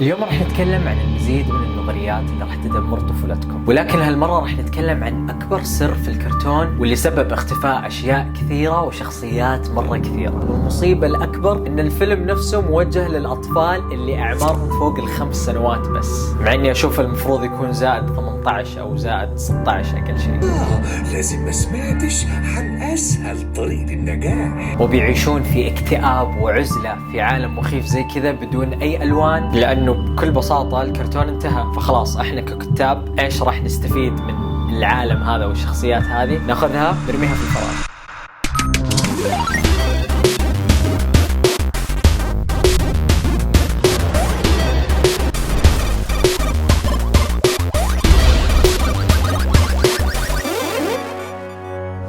اليوم راح نتكلم عن المزيد من النظريات اللي راح تدمر طفولتكم، ولكن هالمرة راح نتكلم عن أكبر سر في الكرتون واللي سبب اختفاء أشياء كثيرة وشخصيات مرة كثيرة. والمصيبة الأكبر إن الفيلم نفسه موجه للأطفال اللي أعمارهم فوق ال5 سنوات بس، مع إني أشوف المفروض يكون زائد 18 أو زائد 16 أقل شيء. لازم ما سمعتش عن أسهل طريق للنجاح. وبيعيشون في اكتئاب وعزلة في عالم مخيف زي كذا بدون أي ألوان، لأنه بكل بساطة الكرتون انتهى. فخلاص احنا ككتاب ايش راح نستفيد من العالم هذا والشخصيات هذه؟ ناخذها نرميها في الفراغ.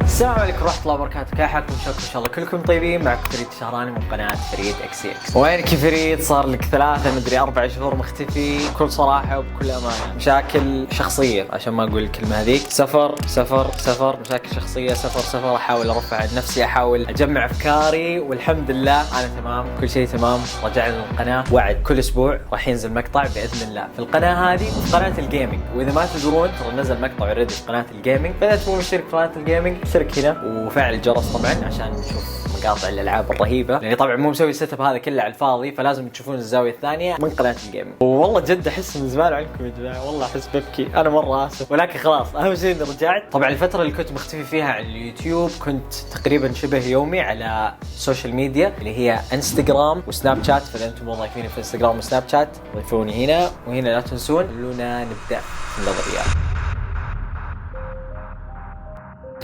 السلام عليكم ورحمة الله وبركاته، كيف حالكم؟ ان شاء الله كلكم طيبين. معكم فريد الشهراني من قناة فريد اكس اكس. وينك فريد؟ صار لك 3 مدري 4 شهور مختفي. بكل صراحة وبكل امانة مشاكل شخصية، عشان ما اقول الكلمة هذيك. سفر مشاكل شخصية، سفر احاول ارفع عن نفسي، احاول اجمع افكاري، والحمد لله انا تمام، كل شيء تمام. رجعنا للقناة، وعد كل اسبوع راح ينزل مقطع باذن الله في القناة هذه وفي قناة الجيمنج. واذا ما تدرون ترى نزل مقطع اوريدي في قناة الجيمنج، فاذا تبون مشترك في قناة الجيمنج اشترك هنا وفعل الجرس طبعا عشان نشوف مقاطع الالعاب الرهيبه، لاني طبعا مو مسوي السيت اب هذا كله على الفاضي، فلازم تشوفون الزاويه الثانيه من قناه الجيمنج. والله جد احس من زمان عنكم يا جماعه، والله احس ببكي، انا مره اسف، ولكن خلاص اهم شيء اني رجعت. طبعا الفتره اللي كنت مختفي فيها على اليوتيوب كنت تقريبا شبه يومي على السوشيال ميديا اللي هي انستغرام وسناب شات، فاذا انتم مو ضايفيني في انستغرام وسناب شات ضيفوني هنا، وهنا لا تنسون. خلونا نبدا في النظريات.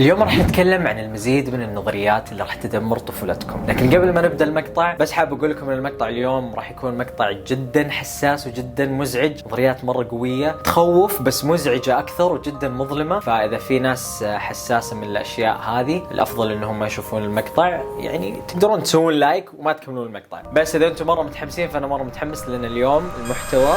اليوم راح نتكلم عن المزيد من النظريات اللي راح تدمر طفولتكم، لكن قبل ما نبدا المقطع بس حاب اقول لكم ان المقطع اليوم راح يكون مقطع جدا حساس وجدا مزعج، نظريات مره قويه تخوف بس مزعجه اكثر وجدا مظلمه، فاذا في ناس حساسه من الاشياء هذه الافضل انهم ما يشوفون المقطع. يعني تقدرون تسوون لايك وما تكملون المقطع، بس اذا انتم مره متحمسين فانا مره متحمس، لان اليوم المحتوى.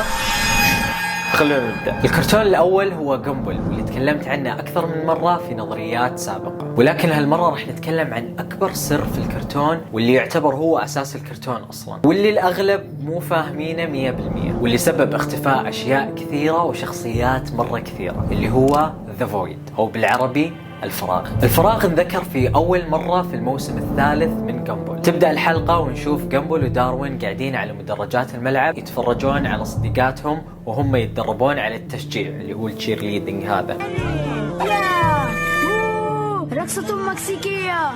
خلونا نبدأ. الكرتون الأول هو جامبل، واللي تكلمت عنه أكثر من مرة في نظريات سابقة، ولكن هالمرة راح نتكلم عن أكبر سر في الكرتون واللي يعتبر هو أساس الكرتون أصلا، واللي الأغلب مو فاهمينه 100%، واللي سبب اختفاء أشياء كثيرة وشخصيات مرة كثيرة، اللي هو ذا فويد أو بالعربي الفراغ انذكر في أول مرة في الموسم الثالث من جامبل. تبدأ الحلقة ونشوف جامبل وداروين قاعدين على مدرجات الملعب يتفرجون على صديقاتهم وهم يتدربون على التشجيع اللي هو التشير ليدنج هذا. رقصة مكسيكية.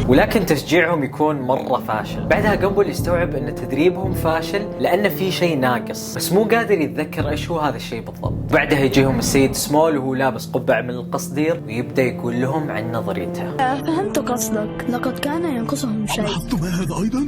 ولكن تشجيعهم يكون مرة فاشل. بعدها جامبل يستوعب ان تدريبهم فاشل لان في شيء ناقص، بس مو قادر يتذكر ايش هو هذا الشيء بالضبط. بعدها يجيهم السيد سمول وهو لابس قبعة من القصدير ويبدأ يقول لهم عن نظريته. فهمت قصدك، لقد كان ينقصهم شيء. لاحظتم هذا أيضا؟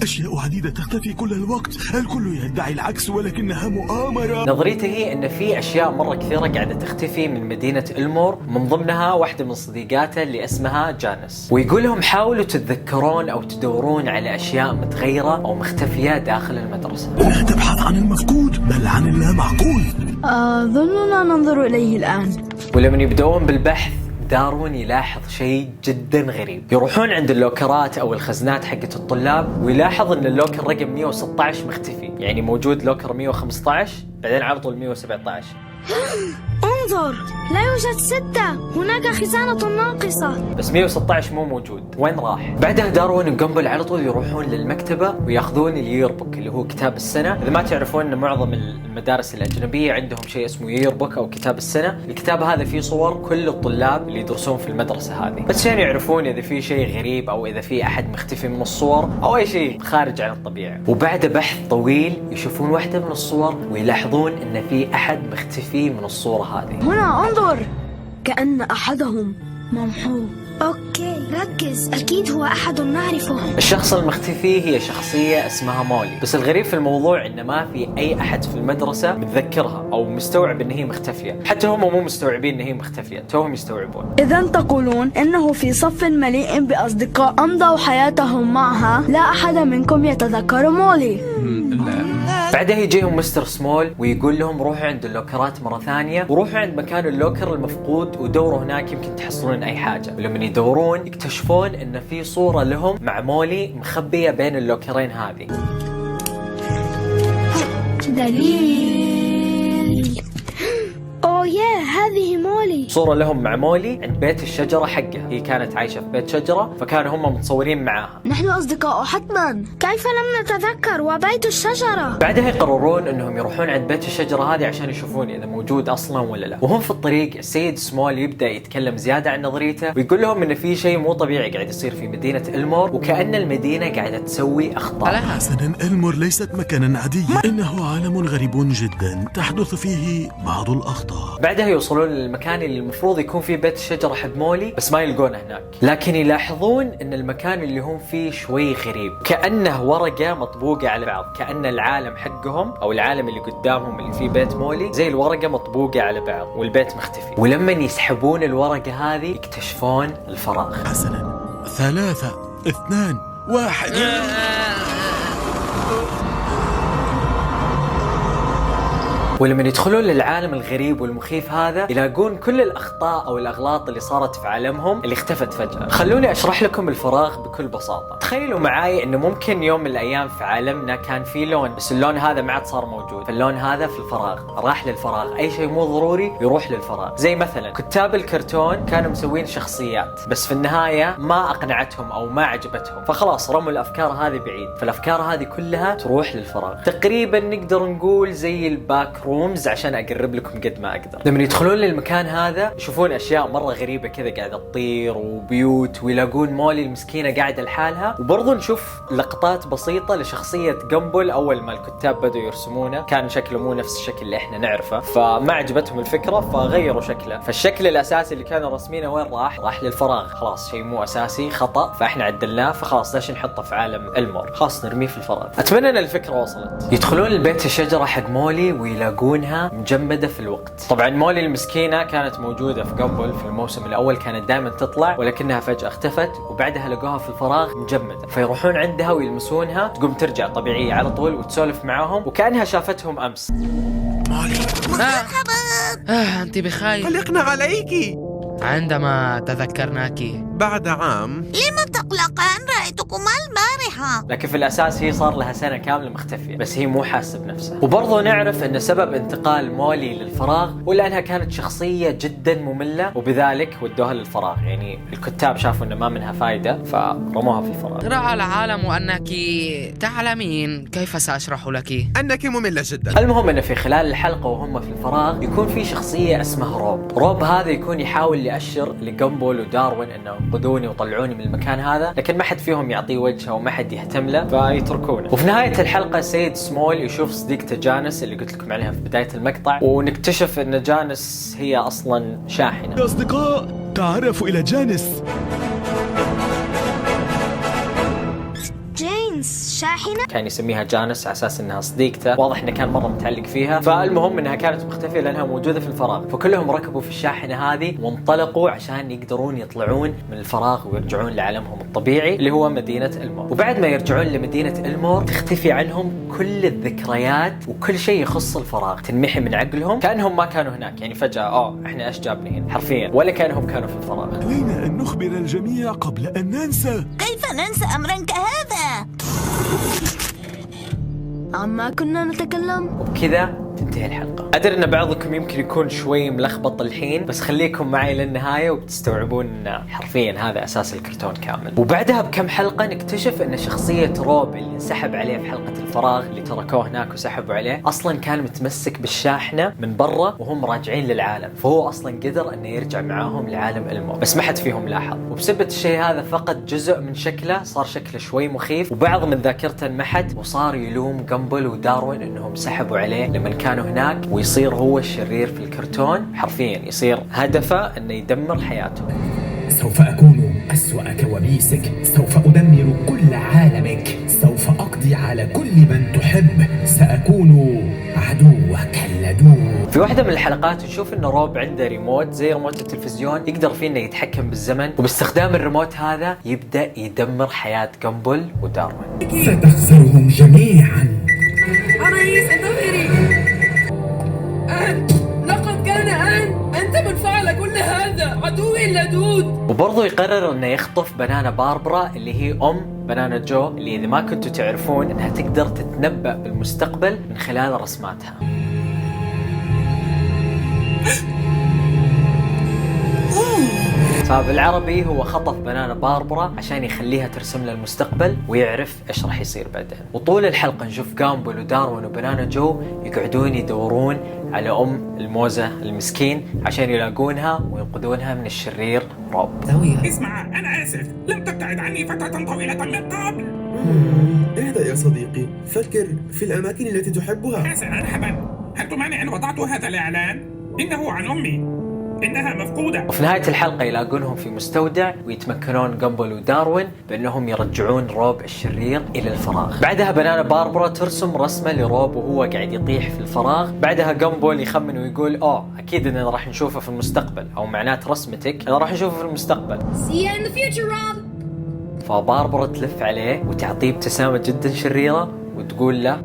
أشياء عديدة تختفي كل الوقت، الكل يدعي العكس ولكنها مؤامرة. نظريته هي ان في اشياء مرة كثيرة قاعدة تختفي من مدينة إلمور، من ضمنها واحدة من صديقاته اللي اسمها جانس، ويقول لهم حاولوا تتذكرون او تدورون على اشياء متغيرة او مختفية داخل المدرسة. لا تبحث عن المفقود بل عن اللامعقول. أظننا ننظر إليه الآن. ولما يبدأون بالبحث داروين يلاحظ شيء جدا غريب. يروحون عند اللوكرات او الخزنات حقت الطلاب، ويلاحظ ان اللوكر رقم 116 مختفي، يعني موجود لوكر 115 بعدين على طول 117. انظر، لا يوجد 6، هناك خزانة ناقصة. بس 116 مو موجود، وين راح؟ بعدها داروين وجامبل على طول يروحون للمكتبة وياخذون الييربوك اللي هو كتاب السنة. إذا ما تعرفون إن معظم المدارس الأجنبية عندهم شيء اسمه ييربوك أو كتاب السنة. الكتاب هذا فيه صور كل الطلاب اللي يدرسون في المدرسة هذه، بس عشان يعرفون إذا في شيء غريب أو إذا في أحد مختفي من الصور أو أي شيء خارج عن الطبيعة. وبعد بحث طويل يشوفون واحدة من الصور ويلاحظون إن في أحد مختفي من الصورة هذه. هنا انظر، كأن أحدهم ممحو. أوكي ركز، أكيد هو أحد نعرفه. الشخص المختفي هي شخصية اسمها مولي، بس الغريب في الموضوع إن ما في أي أحد في المدرسة متذكرها أو مستوعب إن هي مختفية، حتى هم مو مستوعبين إن هي مختفية، توهم يستوعبون. إذا تقولون إنه في صف مليء بأصدقاء أمضوا حياتهم معها، لا أحد منكم يتذكر مولي. بعدها يجيهم مستر سمول ويقول لهم روحوا عند اللوكرات مرة ثانية، وروحوا عند مكان اللوكر المفقود ودوروا هناك يمكن تحصلون أي حاجة. ولما يدورون يكتشفون إن في صورة لهم مع مولي مخبية بين اللوكرين هذه. دليل. أوه ياه، هذه مولي. صورة لهم مع مولي عند بيت الشجرة حقها، هي كانت عايشة في بيت شجرة فكانوا هم متصورين معاها. نحن أصدقاء حتما، كيف لم نتذكر؟ وبيت الشجرة. بعدها يقررون انهم يروحون عند بيت الشجرة هذه عشان يشوفون اذا موجود اصلا ولا لا. وهم في الطريق السيد سمول يبدأ يتكلم زيادة عن نظريته ويقول لهم ان في شيء مو طبيعي قاعد يصير في مدينة إلمور، وكأن المدينة قاعدة تسوي اخطاء. حسنا، إلمور ليست مكانا عاديا، إنه عالم غريب جدا تحدث فيه بعض الأخطاء. بعدها يوصلون للمكان اللي المفروض يكون فيه بيت الشجرة حق مولي، بس ما يلقونه هناك، لكن يلاحظون ان المكان اللي هم فيه شوي غريب، كأنه ورقة مطبوقة على بعض، كأن العالم حقهم او العالم اللي قدامهم اللي فيه بيت مولي زي الورقة مطبوقة على بعض والبيت مختفي. ولما يسحبون الورقة هذه يكتشفون الفراغ. حسنا، 3 2 1. ولما يدخلون للعالم الغريب والمخيف هذا يلاقون كل الأخطاء أو الأغلاط اللي صارت في عالمهم اللي اختفت فجأة. خلوني أشرح لكم الفراغ بكل بساطة. تخيلوا معاي إنه ممكن يوم من الأيام في عالمنا كان في لون، بس اللون هذا ما عاد صار موجود، فاللون هذا في الفراغ، راح للفراغ. أي شيء مو ضروري يروح للفراغ. زي مثلا كتاب الكرتون كانوا مسوين شخصيات بس في النهاية ما أقنعتهم أو ما عجبتهم، فخلاص رموا الأفكار هذه بعيد، فالأفكار هذه كلها تروح للفراغ. تقريبا نقدر نقول زي الباك رومز عشان اقرب لكم قد ما اقدر. لما يدخلون للمكان هذا يشوفون اشياء مره غريبه كذا قاعده تطير وبيوت، ويلاقون مولي المسكينه قاعده لحالها. وبرضه نشوف لقطات بسيطه لشخصيه جامبل اول ما الكتاب بدوا يرسمونه، كان شكله مو نفس الشكل اللي احنا نعرفه، فما عجبتهم الفكره فغيروا شكله. فالشكل الاساسي اللي كانوا راسمينه وين راح للفراغ، خلاص شيء مو اساسي، خطا، فاحنا عدلناه، فخلاص ليش نحطه في عالم إلمور، خلاص نرميه في الفراغ. اتمنى ان الفكره وصلت. يدخلون البيت الشجره حق مولي ويلاقونها مجمده في الوقت. طبعا مولي المسكينه كانت موجوده في جامبل في الموسم الاول، كانت دائما تطلع ولكنها فجاه اختفت، وبعدها لقوها في الفراغ مجمده، فيروحون عندها ويلمسونها تقوم ترجع طبيعيه على طول وتسولف معاهم وكانها شافتهم امس. مولي، أنت بخير؟ قلقنا عليك عندما تذكرناك بعد عام. لم تقلقان؟ رأيتكما البارحة. لكن في الأساس هي صار لها سنة كاملة مختفية، بس هي مو حاسة بنفسها. وبرضه نعرف أن سبب انتقال مولي للفراغ هو لأنها كانت شخصية جدا مملة، وبذلك ودوها للفراغ. يعني الكتاب شافوا أن ما منها فايدة فرموها في الفراغ. رأى العالم أنك تعلمين كيف سأشرح لك أنك مملة جدا. المهم أن في خلال الحلقة وهم في الفراغ يكون في شخصية اسمها روب هذا يكون يحاول يأشر لجامبل وداروين أنه انقذوني وطلعوني من المكان هذا، لكن ما حد فيهم يعطيه وجهه وما حد يهتم له فيتركونه. وفي نهاية الحلقة سيد سمول يشوف صديقته جانس اللي قلت لكم عليها في بداية المقطع، ونكتشف أن جانس هي أصلا شاحنة. يا أصدقاء، تعرفوا إلى جانس. شاحنة؟ كان يسميها جانس على اساس انها صديقته، واضح انه كان مره متعلق فيها. فالمهم انها كانت مختفيه لانها موجوده في الفراغ، فكلهم ركبوا في الشاحنه هذه وانطلقوا عشان يقدرون يطلعون من الفراغ ويرجعون لعالمهم الطبيعي اللي هو مدينه إلمور. وبعد ما يرجعون لمدينه إلمور تختفي عنهم كل الذكريات وكل شيء يخص الفراغ، تنمحي من عقلهم كانهم ما كانوا هناك. يعني فجاه احنا ايش جابنا هنا حرفيا، ولا كانهم كانوا في الفراغ. علينا ان نخبر الجميع قبل ان ننسى. كيف ننسى أمرا كهذا؟ عما كنا نتكلم. وبكذا تنتهي الحلقة. أدري أن بعضكم يمكن يكون شوي ملخبط الحين، بس خليكم معي للنهاية وبتستوعبون أن حرفيا هذا أساس الكرتون كامل. وبعدها بكم حلقة نكتشف أن شخصية روب اللي انسحب عليه في حلقة الفراغ اللي تركوه هناك وسحبوا عليه أصلا كان متمسك بالشاحنة من برا وهم راجعين للعالم، فهو أصلا قدر أنه يرجع معاهم لعالم إلمور، بس ما حد فيهم لاحظ. وبسبب الشيء هذا فقد جزء من شكله، صار شكله شوي مخيف، وبعض من ذاكرته انمحت، وصار يلوم جامبل وداروين أنهم سحبوا عليه لما كانوا هناك، ويصير هو الشرير في الكرتون حرفيا، يصير هدفه انه يدمر حياته. سوف أكون أسوأ كوابيسك، سوف أدمر كل عالمك، سوف أقضي على كل من تحب، سأكون عدوك اللدود. في واحدة من الحلقات نشوف إن روب عنده ريموت زي ريموت التلفزيون يقدر فيه إنه يتحكم بالزمن، وباستخدام الريموت هذا يبدأ يدمر حياة جامبل وداروين. ستخسرهم جميعا. رئيس انتظري، لقد كان أنت من فعل كل هذا، عدوي اللدود. وبرضه يقرر انه يخطف بنانا باربرا اللي هي ام بنانا جو، اللي اذا ما كنتوا تعرفون انها تقدر تتنبأ بالمستقبل من خلال رسماتها. فبالعربي هو خطف بنانا باربرا عشان يخليها ترسم له المستقبل ويعرف ايش راح يصير بعدين. وطول الحلقة نشوف جامبل وداروين وبنانا جو يقعدون يدورون على ام الموزة المسكين عشان يلاقونها وينقذونها من الشرير روب. اسمع، أنا آسف، لم تبتعد عني فترة طويلة من قبل. اهدأ يا صديقي، فكر في الأماكن التي تحبها. حسنا حبا، هل تمانع أن وضعت هذا الإعلان؟ إنه عن أمي، إنها مفقودة. وفي نهاية الحلقة يلاقونهم في مستودع ويتمكنون جامبل وداروين بأنهم يرجعون روب الشرير إلى الفراغ. بعدها بنانا باربرا ترسم رسمة لروب وهو قاعد يطيح في الفراغ. بعدها جامبل يخمن ويقول أكيد إننا راح نشوفه في المستقبل، أو معنات رسمتك إننا راح نشوفه في المستقبل. See you in the future, Rob. فباربرا تلف عليه وتعطيه ابتسامة جدا شريرة وتقول له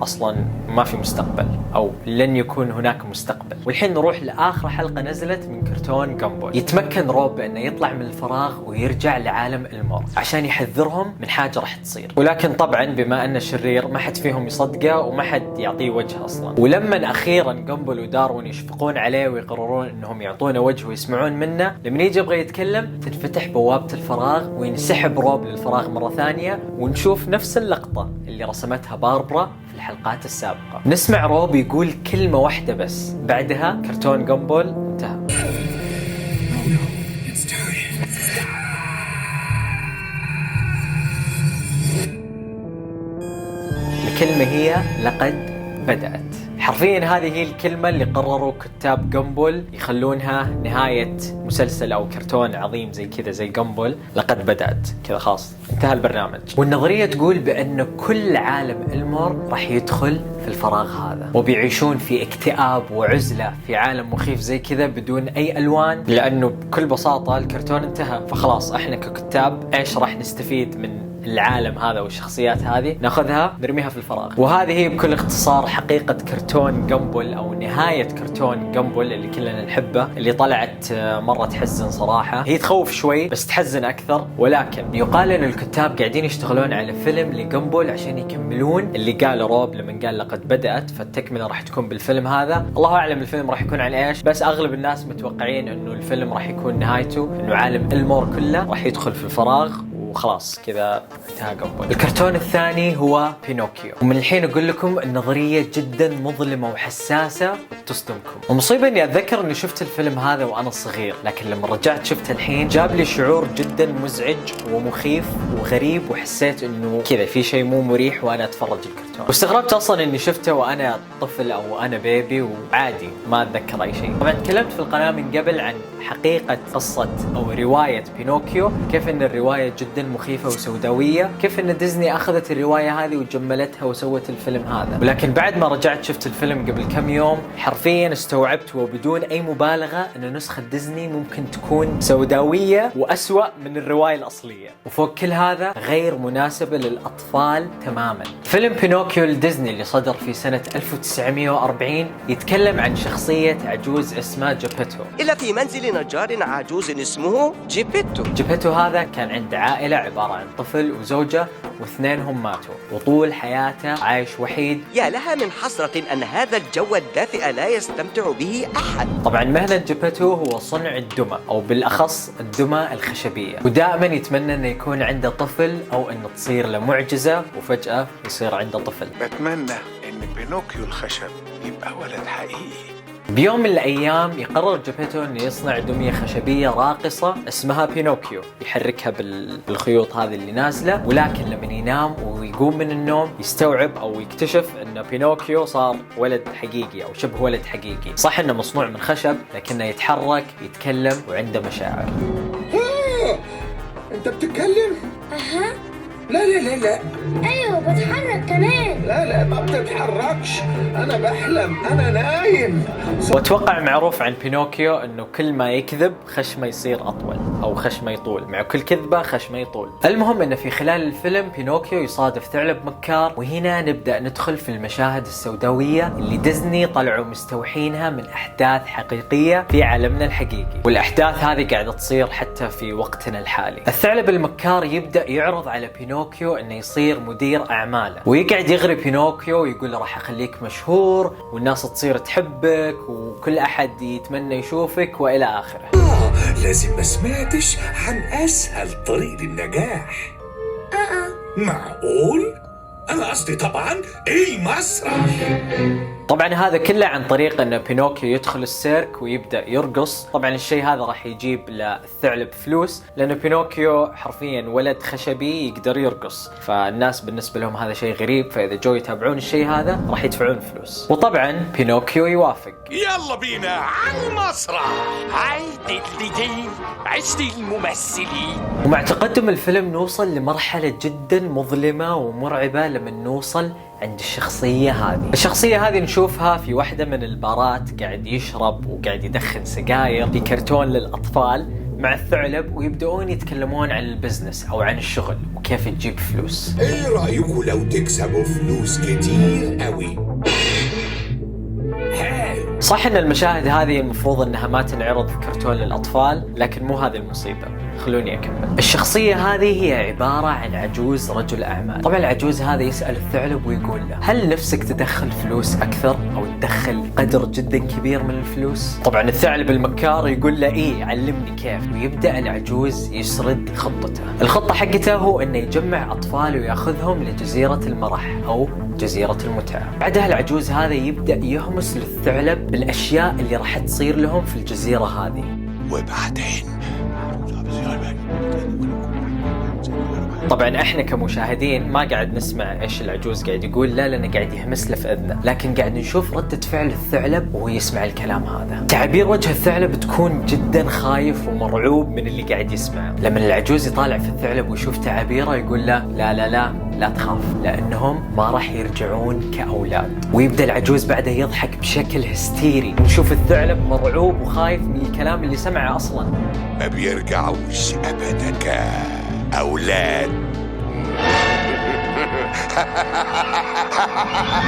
أصلاً ما في مستقبل، أو لن يكون هناك مستقبل. والحين نروح لآخر حلقة نزلت من كرتون جامبل. يتمكن روب بأنه يطلع من الفراغ ويرجع لعالم المور عشان يحذرهم من حاجة راح تصير. ولكن طبعاً بما أنه شرير ما حد فيهم يصدقه وما حد يعطيه وجه أصلاً. ولما أخيراً جامبل وداروين يشفقون عليه ويقررون أنهم يعطونه وجه ويسمعون منه، لما يجي يبغى يتكلم تنفتح بوابة الفراغ وينسحب روب للفراغ مرة ثانية، ونشوف نفس اللقطة اللي رسمتها باربرا في الحلقات السابقة. نسمع روب يقول كلمة واحدة بس، بعدها كرتون جامبل انتهى. الكلمة هي لقد بدأت. حرفيا هذه هي الكلمة اللي قرروا كتاب جامبل يخلونها نهاية مسلسل أو كرتون عظيم زي كذا زي جامبل. لقد بدأت كذا، خلاص انتهى البرنامج. والنظرية تقول بأن كل عالم المور راح يدخل في الفراغ هذا وبيعيشون في اكتئاب وعزلة في عالم مخيف زي كذا بدون أي ألوان، لأنه بكل بساطة الكرتون انتهى. فخلاص احنا ككتاب ايش راح نستفيد من العالم هذا والشخصيات هذه؟ ناخذها نرميها في الفراغ. وهذه هي بكل اختصار حقيقة كرتون جامبل أو نهاية كرتون جامبل اللي كلنا نحبه، اللي طلعت مرة تحزن صراحة. هي تخوف شوي بس تحزن أكثر، ولكن يقال أن الكتاب قاعدين يشتغلون على فيلم لجامبل عشان يكملون اللي قال روب لما قال لقد بدأت. فالتكملة راح تكون بالفيلم هذا. الله أعلم الفيلم راح يكون عن إيش، بس أغلب الناس متوقعين أنه الفيلم راح يكون نهايته أنه عالم المور كله راح يدخل في الفراغ وخلاص كذا انتهى جامبل. الكرتون الثاني هو بينوكيو. ومن الحين أقول لكم النظرية جدا مظلمة وحساسة وتصدمكم. المصيبة إني أتذكر إني شفت الفيلم هذا وأنا صغير، لكن لما رجعت شفته الحين جاب لي شعور جدا مزعج ومخيف وغريب، وحسيت إنه كذا في شيء مو مريح وأنا أتفرج الكرتون. واستغربت أصلا إني شفته وأنا طفل أو أنا بيبي وعادي ما أتذكر أي شيء. طبعا تكلمت في القناة من قبل عن حقيقة قصة أو رواية بينوكيو، كيف إن الرواية جدا مخيفة وسوداوية، كيف إن ديزني أخذت الرواية هذه وجملتها وسوت الفيلم هذا. ولكن بعد ما رجعت شفت الفيلم قبل كم يوم حرفيا استوعبت وبدون أي مبالغة أن نسخة ديزني ممكن تكون سوداوية وأسوأ من الرواية الأصلية، وفوق كل هذا غير مناسبة للأطفال تماما. فيلم بينوكيو لديزني اللي صدر في سنة 1940 يتكلم عن شخصية عجوز اسمها جيبيتو، إلا في منزل نجار عجوز اسمه جيبيتو. جيبيتو هذا كان عند عائلة عبارة عن طفل وزوجة واثنينهم ماتوا، وطول حياته عايش وحيد. يا لها من حسرة أن هذا الجو الدافئ لا يستمتع به أحد. طبعا مهنة جيبيتو هو صنع الدمى، أو بالأخص الدمى الخشبية، ودائما يتمنى أنه يكون عنده طفل أو أنه تصير له معجزة وفجأة يصير عنده طفل. بتمنى أن بينوكيو الخشب يبقى ولد حقيقي. بيوم من الأيام يقرر جيبيتو أنه يصنع دمية خشبية راقصة اسمها بينوكيو، يحركها بالخيوط هذه اللي نازلة. ولكن لما ينام ويقوم من النوم يستوعب أو يكتشف أن بينوكيو صار ولد حقيقي أو شبه ولد حقيقي. صح أنه مصنوع من خشب لكنه يتحرك، يتكلم، وعنده مشاعر. أنت بتتكلم؟ أها. لا لا لا لا. أيوه وبتحرك كمان. لا ما بتتحركش، أنا بحلم، أنا نايم. واتوقع معروف عن بينوكيو انه كل ما يكذب خشمه يصير اطول او خشمه يطول، مع كل كذبه خشمه يطول. المهم انه في خلال الفيلم بينوكيو يصادف ثعلب مكار، وهنا نبدا ندخل في المشاهد السوداويه اللي ديزني طلعوا مستوحينها من احداث حقيقيه في عالمنا الحقيقي، والاحداث هذه قاعده تصير حتى في وقتنا الحالي. الثعلب المكار يبدا يعرض على بينوكيو انه يصير مدير اعماله، ويقعد يغري بينوكيو ويقول له راح اخليك مشهور والناس تصير تحبك وكل احد يتمنى يشوفك والى اخره. لازم ما سمعتش عن أسهل طريق للنجاح. معقول؟ أنا قصدي طبعا المسرح. طبعا هذا كله عن طريق ان بينوكيو يدخل السيرك ويبدا يرقص. طبعا الشيء هذا راح يجيب للثعلب فلوس، لانه بينوكيو حرفيا ولد خشبي يقدر يرقص، فالناس بالنسبه لهم هذا شيء غريب، فاذا جو يتابعون الشيء هذا راح يدفعون فلوس. وطبعا بينوكيو يوافق. يلا بينا على المسرح. عيد الجديد، عشت الممثلين. ومع تقدم الفيلم نوصل لمرحله جدا مظلمه ومرعبه لما نوصل عند الشخصية هذه. الشخصية هذه نشوفها في واحدة من البارات قاعد يشرب وقاعد يدخن سجاير في كرتون للأطفال مع الثعلب، ويبدأون يتكلمون عن البزنس أو عن الشغل وكيف تجيب فلوس. ايه رأيكم لو تكسبوا فلوس كتير قوي؟ صح ان المشاهد هذه المفروض انها ما تنعرض في كرتون للأطفال، لكن مو هذه المصيبة. خلوني أكمل. الشخصية هذه هي عبارة عن عجوز رجل أعمال. طبعا العجوز هذا يسأل الثعلب ويقول له هل نفسك تدخل فلوس أكثر أو تدخل قدر جدا كبير من الفلوس؟ طبعا الثعلب المكار يقول له إيه علمني كيف، ويبدأ العجوز يسرد خطته. الخطة حقته هو إنه يجمع أطفال ويأخذهم لجزيرة المرح أو جزيرة المتعة. بعدها العجوز هذا يبدأ يهمس للثعلب بالأشياء اللي راح تصير لهم في الجزيرة هذه. وبعدين طبعا احنا كمشاهدين ما قاعد نسمع ايش العجوز قاعد يقول، لا لانه قاعد يهمس له في اذنه، لكن قاعد نشوف ردة فعل الثعلب وهو يسمع الكلام هذا. تعابير وجه الثعلب تكون جدا خايف ومرعوب من اللي قاعد يسمعه. لما العجوز يطالع في الثعلب ويشوف تعابيره يقول له لا لا لا لا تخاف، لانهم ما راح يرجعون كاولاد. ويبدا العجوز بعده يضحك بشكل هستيري، ونشوف الثعلب مرعوب وخايف من الكلام اللي سمعه اصلا. ما بيرجعوش ابدا كاولاد.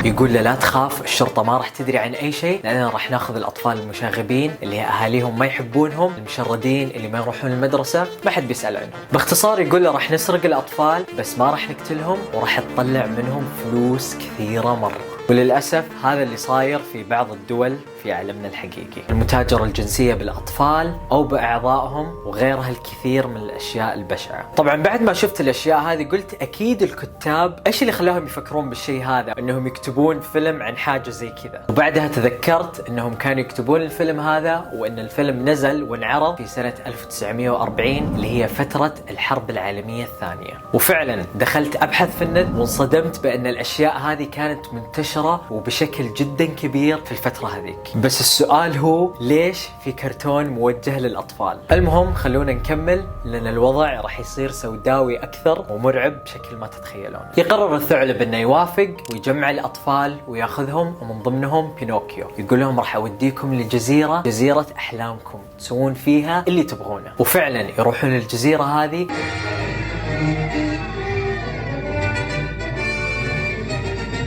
يقول له لا تخاف، الشرطة ما راح تدري عن أي شيء، لأننا راح ناخذ الأطفال المشاغبين اللي أهاليهم ما يحبونهم، المشردين اللي ما يروحون المدرسة، ما حد بيسأل عنهم. باختصار يقول له راح نسرق الأطفال بس ما راح نقتلهم، وراح نطلع منهم فلوس كثيرة مرة. وللأسف هذا اللي صاير في بعض الدول في عالمنا الحقيقي، المتاجرة الجنسية بالأطفال أو بأعضائهم وغيرها الكثير من الأشياء البشعة. طبعا بعد ما شفت الأشياء هذه قلت أكيد الكتاب إيش اللي خلاهم يفكرون بالشيء هذا، إنهم يكتبون فيلم عن حاجة زي كذا. وبعدها تذكرت إنهم كانوا يكتبون الفيلم هذا وإن الفيلم نزل وانعرض في سنة 1940 اللي هي فترة الحرب العالمية الثانية. وفعلا دخلت أبحث في النت وانصدمت بأن الأشياء هذه كانت منتشرة وبشكل جدا كبير في الفترة هذيك. بس السؤال هو ليش في كرتون موجه للأطفال؟ المهم خلونا نكمل، لأن الوضع راح يصير سوداوي أكثر ومرعب بشكل ما تتخيلون. يقرر الثعلب إنه يوافق ويجمع الأطفال وياخذهم، ومن ضمنهم بينوكيو. يقول لهم راح أوديكم لجزيرة، جزيرة أحلامكم، تسوون فيها اللي تبغونه. وفعلا يروحون للجزيرة هذه.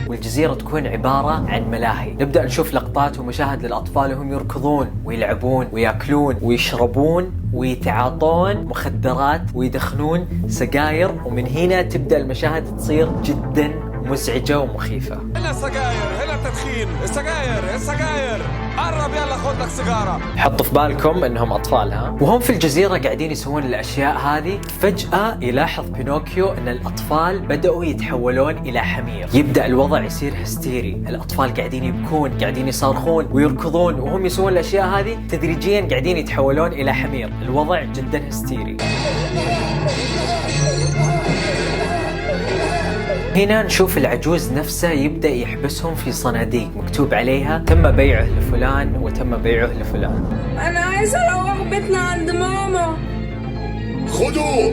والجزيرة تكون عبارة عن ملاهي. نبدأ نشوف لقطات ومشاهد للأطفال وهم يركضون ويلعبون ويأكلون ويشربون ويتعاطون مخدرات ويدخنون سجاير، ومن هنا تبدأ المشاهد تصير جدا مزعجة ومخيفة. هنا سجاير، هنا تدخين، السجاير قرب يلا خذ لك سيجارة. حطوا في بالكم انهم اطفال ها. وهم في الجزيرة قاعدين يسوون الاشياء هذه، فجأة يلاحظ بينوكيو ان الاطفال بدأوا يتحولون الى حمير. يبدأ الوضع يصير هستيري، الاطفال قاعدين يبكون، قاعدين يصارخون ويركضون، وهم يسوون الاشياء هذه تدريجيا قاعدين يتحولون الى حمير. الوضع جدا هستيري. هنا نشوف العجوز نفسه يبدأ يحبسهم في صناديق مكتوب عليها تم بيعه لفلان وتم بيعه لفلان. أنا عايزة أروح بيتنا عند ماما. خدوا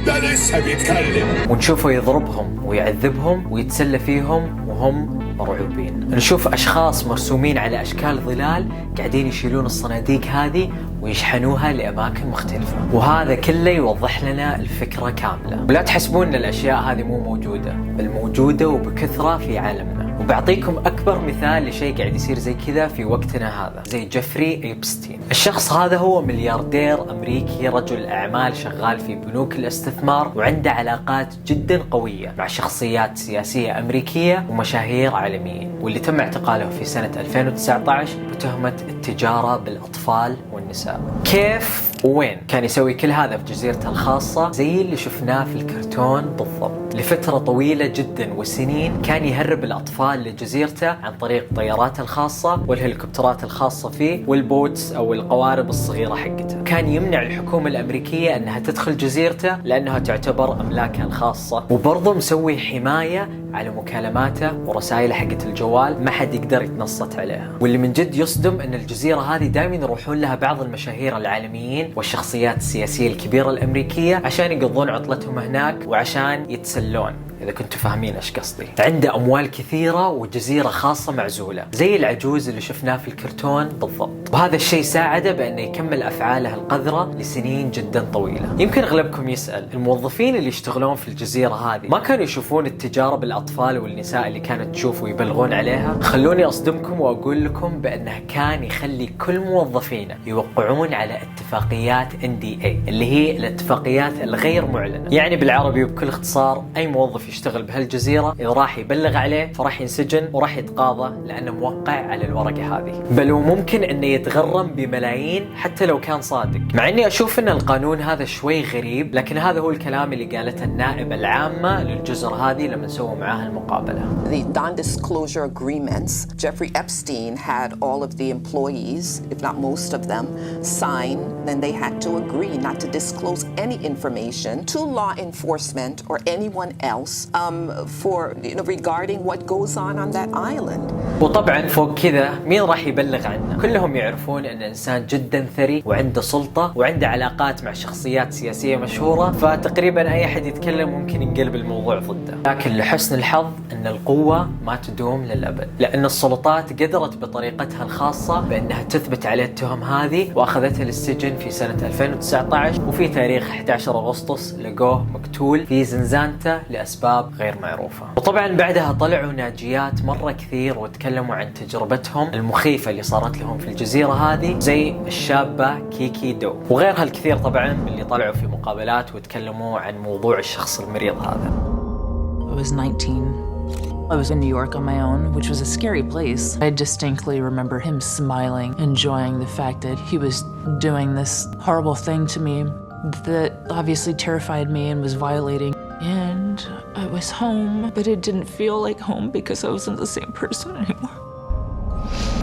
ده لسه بيتكلم. ونشوفه يضربهم ويعذبهم ويتسلى فيهم وهم مرعوبين. نشوف أشخاص مرسومين على أشكال ظلال قاعدين يشيلون الصناديق هذه ويشحنوها لأماكن مختلفة، وهذا كله يوضح لنا الفكرة كاملة. ولا تحسبون أن الأشياء هذه مو موجودة، بل موجودة وبكثرة في عالمنا. وبعطيكم أكبر مثال لشيء قاعد يصير زي كذا في وقتنا هذا، زي جيفري إيبستين. الشخص هذا هو ملياردير أمريكي، رجل أعمال شغال في بنوك الاستثمار، وعنده علاقات جدا قوية مع شخصيات سياسية أمريكية ومشاهير عالميين، واللي تم اعتقاله في سنة 2019 بتهمة التجارة بالأطفال والنساء. كيف وين كان يسوي كل هذا في جزيرته الخاصة زي اللي شفناه في الكرتون بالضبط؟ لفترة طويلة جدا وسنين كان يهرب الأطفال لجزيرته عن طريق طياراته الخاصة والهليكوبترات الخاصة فيه والبوتس أو القوارب الصغيرة حقته. كان يمنع الحكومة الأمريكية أنها تدخل جزيرته لأنها تعتبر أملاكها الخاصة، وبرضه مسوي حماية على مكالماته ورسائله حقت الجوال، ما حد يقدر يتنصت عليها. واللي من جد يصدم أن الجزيرة هذه دائما يروحون لها بعض المشاهير العالميين والشخصيات السياسية الكبيرة الأمريكية عشان يقضون عطلتهم هناك وعشان يتسلون، إذا كنتوا فاهمين إيش قصدي. عنده أموال كثيرة وجزيرة خاصة معزولة زي العجوز اللي شفناه في الكرتون بالضبط، وهذا الشيء ساعده بأنه يكمل أفعاله القذرة لسنين جدا طويلة. يمكن أغلبكم يسأل، الموظفين اللي يشتغلون في الجزيرة هذه ما كانوا يشوفون التجارة بالأطفال والنساء اللي كانت تشوف ويبلغون عليها؟ خلوني أصدمكم وأقول لكم بأنه كان يخلي كل موظفينه يوقعون على اتفاقيات NDA اللي هي الاتفاقيات الغير معلنة. يعني بالعربي وبكل اختصار، أي موظف يشتغل بهالجزيرة إذا راح يبلغ عليه فراح ينسجن وراح يتقاضى لأنه موقع على الورقة هذه، بل وممكن أنه يتغرم بملايين حتى لو كان صادق. مع أني أشوف أن القانون هذا شوي غريب، لكن هذا هو الكلام اللي قالته النائبة العامة للجزر هذه لما سووا معاها المقابلة. The non-disclosure agreements, Jeffrey Epstein had all of the employees, if not most of them, sign. Then they had to agree not to disclose any information to law enforcement or anyone else for regarding what goes on that island. وطبعا فوق كذا مين راح يبلغ عنه؟ كلهم يعرفون ان انسان جدا ثري وعنده سلطة وعنده علاقات مع شخصيات سياسية مشهورة، فتقريبا اي احد يتكلم ممكن ينقلب الموضوع ضده. لكن لحسن الحظ ان القوة ما تدوم للابد، لان السلطات قدرت بطريقتها الخاصة بانها تثبت عليه التهم هذه واخذتها للسجن في سنة 2019، وفي تاريخ 11 أغسطس لقوه مقتول في زنزانته لأسباب غير معروفة. وطبعا بعدها طلعوا ناجيات مرة كثير وتكلموا عن تجربتهم المخيفة اللي صارت لهم في الجزيرة هذه، زي الشابة كيكي دو وغيرها الكثير طبعا من اللي طلعوا في مقابلات وتكلموا عن موضوع الشخص المريض هذا. I was 19. I was in New York on my own, which was a scary place. I distinctly remember him smiling, enjoying the fact that he was doing this horrible thing to me that obviously terrified me and was violating. And I was home, but it didn't feel like home because I wasn't the same person anymore.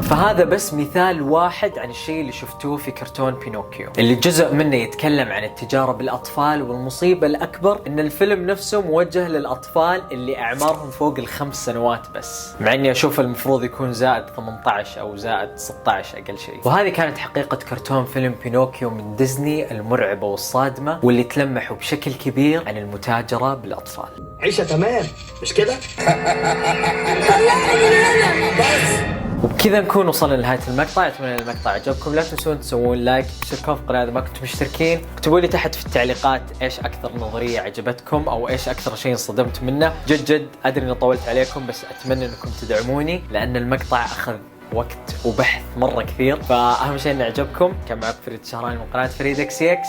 فهذا بس مثال واحد عن الشيء اللي شفتوه في كرتون بينوكيو، اللي جزء منه يتكلم عن التجارة بالأطفال، والمصيبة الأكبر إن الفيلم نفسه موجه للأطفال اللي أعمارهم فوق ال5 سنوات بس، مع إني أشوف المفروض يكون زائد 18 أو زائد 16 أقل شيء. وهذه كانت حقيقة كرتون فيلم بينوكيو من ديزني المرعبة والصادمة، واللي تلمحوا بشكل كبير عن المتاجرة بالأطفال. عيشة تمام مش كده؟ وبكذا نكون وصلنا لنهاية المقطع. أتمنى المقطع عجبكم. لا تنسون تسوون لايك، تشتركون في القناة إذا ما كنتم مشتركين، اكتبوا لي تحت في التعليقات إيش أكثر نظرية عجبتكم أو إيش أكثر شيء انصدمت منه. جد أدري إني طولت عليكم، بس أتمنى إنكم تدعموني لأن المقطع أخذ وقت وبحث مرة كثير، فأهم شيء إنه عجبكم. كان معك فريد شهراني من قناة فريد XCX.